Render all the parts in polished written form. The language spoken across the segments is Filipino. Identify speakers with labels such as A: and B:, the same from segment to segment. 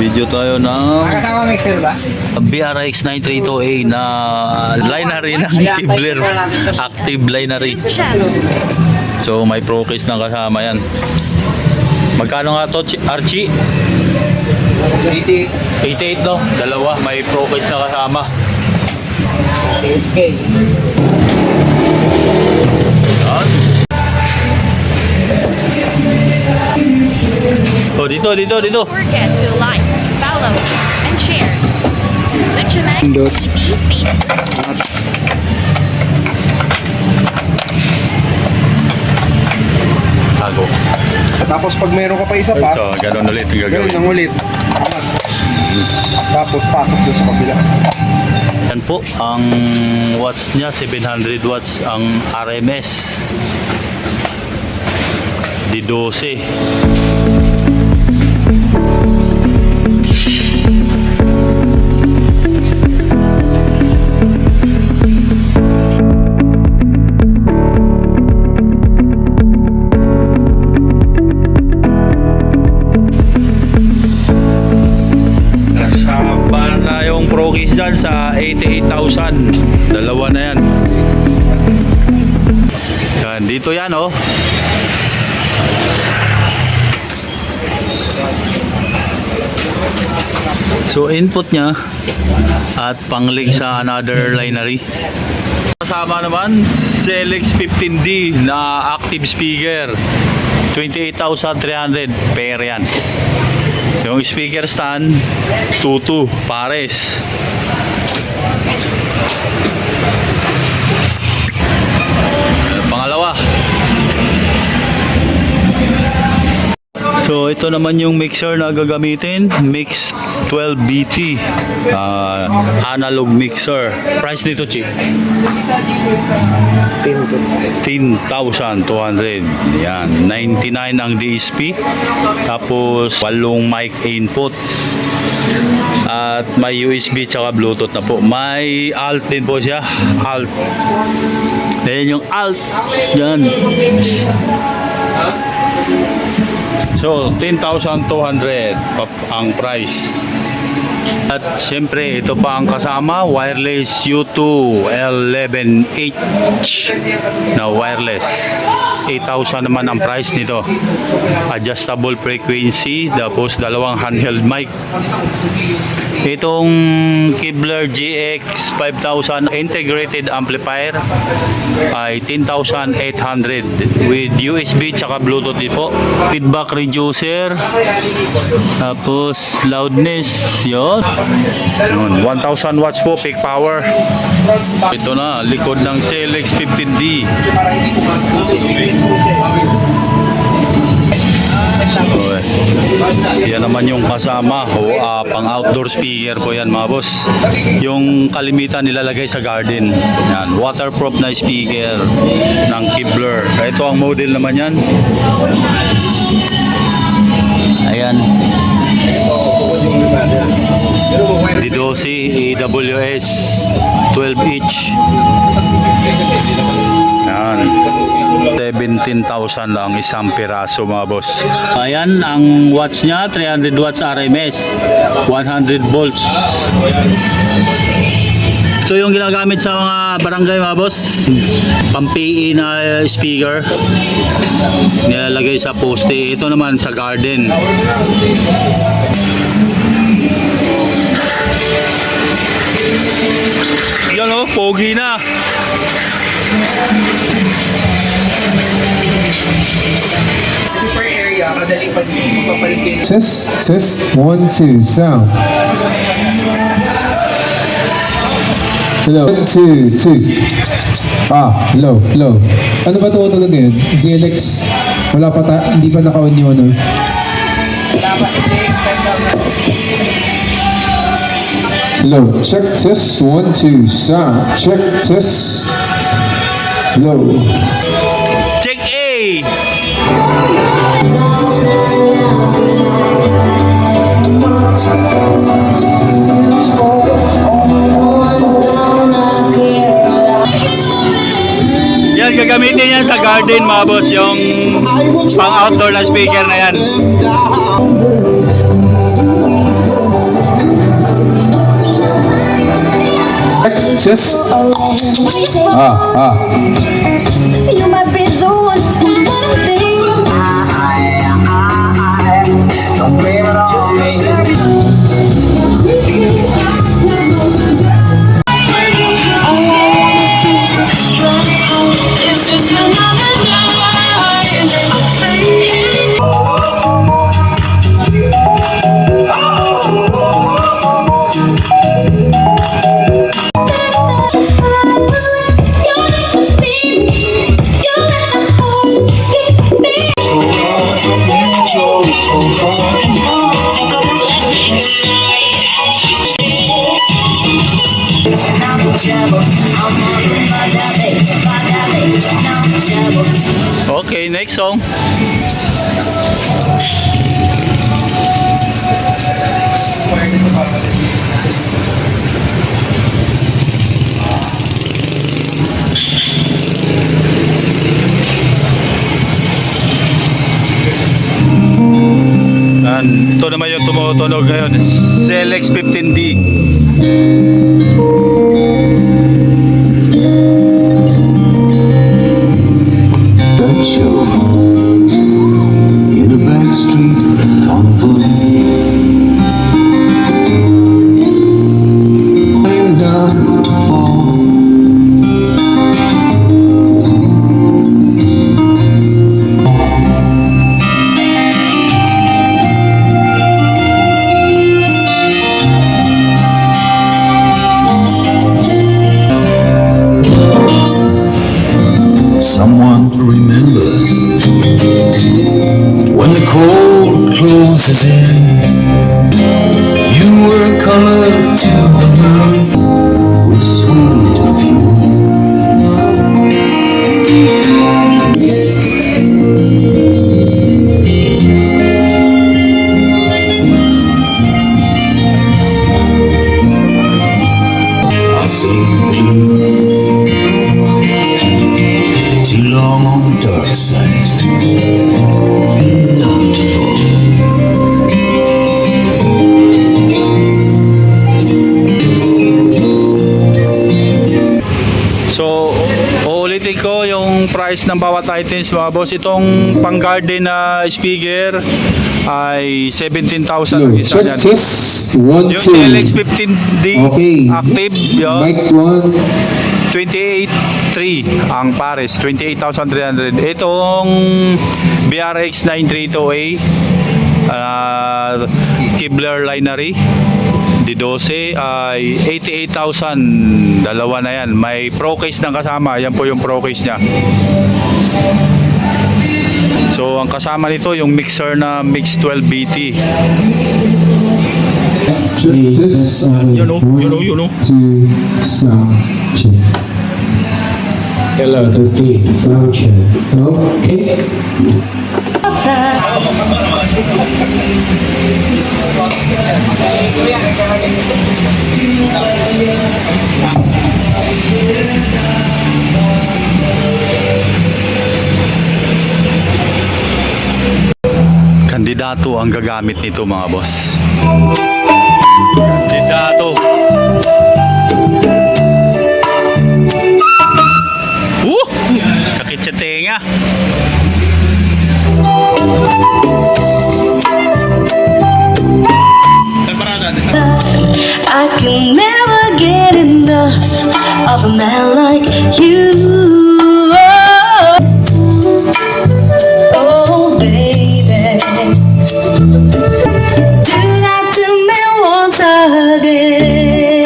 A: Video tayo ng
B: Kasama mixer ba?
A: BRX 932A na lineary ng Kibler. Active lineary. So may pro case na kasama yan. Magkano nga to, Archie? 88 no? Dalawa, may pro case na kasama.
B: Okay.
A: Yan. Oh, dito.
C: Don't forget to like, follow, and share to Luchamax TV Facebook.
A: Tago.
D: Tapos pag meron ka pa isa pa,
A: So, ganun ulit yung
D: ganun
A: gagawin.
D: lang ulit. Tapos pasok doon sa kabila.
A: Yan po, ang watts niya, 700 watts ang RMS. Di 12. Kasama na yung pro case dyan sa 88,000. Dalawa na yan. Yan, dito yan oh. So input niya at pang-link sa another lineary. Kasama naman Selex 15D na active speaker. 28,300 pair yan. Yung speaker stand 22 pares. Pangalawa. So ito naman yung mixer na gagamitin, Mix 12BT analog mixer. Price nito, Chi? 10,200. Yan, 99 ang DSP. Tapos 8 mic input. At may USB tsaka Bluetooth na po. May alt din po siya. Alt. Ayan yung alt. Yan. So, 10,200 ang price. At siyempre, ito pa ang kasama, wireless U2 L11H na wireless. 8,000 naman ang price nito. Adjustable frequency, tapos dalawang handheld mic. Itong Kibler GX 5000 integrated amplifier ay 10,800 with USB tsaka Bluetooth din po. Feedback reducer, tapos loudness, yun. 1,000 watts po, peak power. Ito na, likod ng Selex 15D. Okay. Yan naman yung kasama pang outdoor speaker po yan mga boss. Yung kalimitan nilalagay sa garden. Yan, waterproof na speaker ng Kibler. Ito ang model naman yan. Ayan. Didosi AWS 12 inch. Yan. 17,000 lang isang piraso mga boss. Ayan ang watts niya, 300 watts RMS, 100 volts. Ito yung ginagamit sa mga barangay mga boss, pang-PE na speaker, nilalagay sa poste. Ito naman sa garden. Yan o, pogi na.
B: Super area, madaling pagpapalitin.
E: Test 1 2 sound. Hello 1 2 2. Hello. Ano ba tutunog ngayon? Selex. Wala pa hindi pa naka-on yung ano.
B: Dapat i-expect naman.
E: Hello, check test 1 2 sound. Check test. Hello.
A: Check A. Yan, gagamitin yan sa garden mga boss, yung pang outdoor na speaker na yan.
E: sis?
F: You might be the one who's gonna think.
B: Don't blame it all, baby.
F: It's just another night.
A: Okay, next song. Ito naman yung tumutunog ngayon, CLX 15D.
G: That show in a backstreet carnival. I'm not to fall. Someone to remember when the cold closes in. You were a color to the moon with sweet perfume. I see you too long on the dark side. Not to fall.
A: So, uulitin ko yung price ng bawat items mga boss. Itong pang garden na speaker ay 17,000 ang isa
E: Check
A: yan.
E: sis. 1,
A: Yung
E: 2.
A: CLX 15D
E: Okay.
A: active yun,
E: Mic 1.
A: 28,300 ang pares, 28,300. Itong BRX 932A Kibler Linery D12 ay 88,000. Dalawa na yan. May pro case na kasama. Yan po yung pro case nya. So ang kasama nito yung mixer na Mix 12 BT.
E: Check sis.
A: You know.
E: 2 sound check. Hello, the theme sound check. Okay.
A: Kandidato ang gagamit nito mga boss. Kandidato. Sakit sa tenga.
F: I can never get enough of a man like you. Oh, baby, do that to me once again,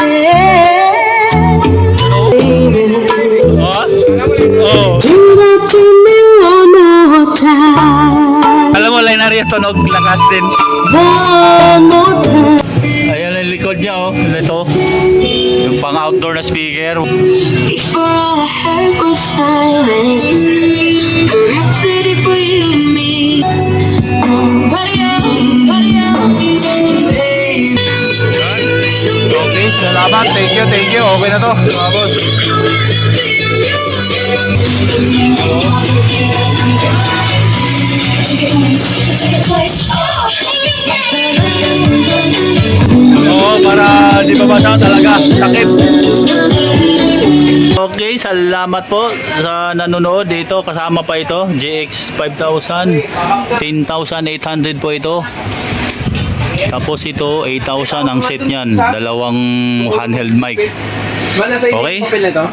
F: baby.
A: Oh.
F: Do that to me one more time,
A: Alam mo, Linery tunog lakas din.
F: one more time.
A: Ayan ang likod niya oh. Ito. Yung pang outdoor na speaker.
F: Before all I heard was silence, a rhapsody for you and me. Oh,
A: Okay, salamat. Thank you. Okay na to. Mga boss. Oo, para di ba basa talaga. Sakit. Okay, salamat po sa nanonood dito. Kasama pa ito, GX 5000. 10,800 po ito. Tapos ito, 8,000 ang set niyan. Dalawang handheld mic.
D: Wala sa
A: Okay.
D: papel na to?